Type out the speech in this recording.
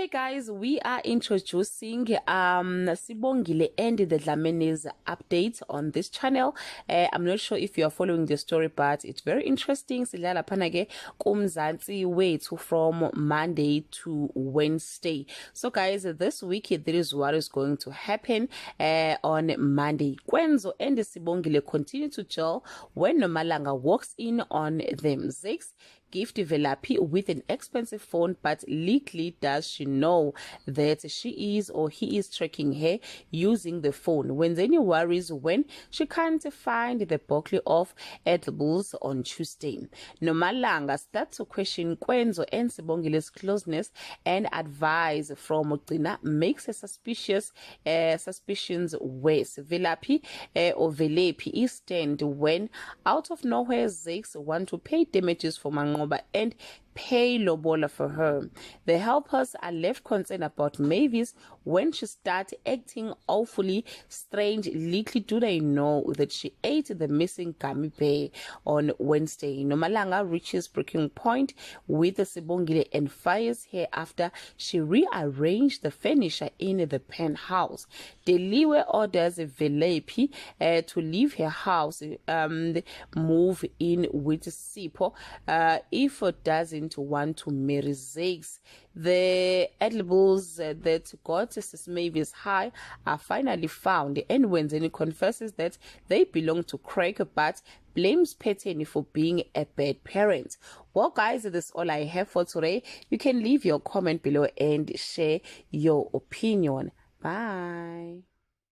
Okay guys, we are introducing Sibongile and the Dlaminis update on this channel. I'm not sure if you are following the story, but it's very interesting. Sidlala phanake kumzansi wethu from Monday to Wednesday. So guys, this week there is what is going to happen on Monday. Kwenzo and Sibongile continue to gel when Nomalanga walks in on them. Zix gift Velaphi with an expensive phone, but little does she know that she is or he is tracking her using the phone. When Zeni worries when she can't find the buckle of edibles on Tuesday. Nomalanga starts to question Kwenzo and Sibongile's closeness, and advice from Mugcina makes her suspicious suspicions worse. Velaphi or Velephi is stand when out of nowhere Zix want to pay damages for Mangoba and pay lobola for her. The helpers are left concerned about Mavis when she starts acting awfully strange. Little do they know that she ate the missing gummy bear on Wednesday. Nomalanga reaches breaking point with the Sibongile and fires her after she rearranged the furniture in the penthouse. Deliwe orders Velephi to leave her house, move in with Sipho if it doesn't want to marry Zix. The edibles that got Mavis high are finally found, and when Zeni confesses that they belong to Craig but blames Peteni for being a bad parent. Well guys, that's all I have for today. You can leave your comment below and share your opinion. Bye.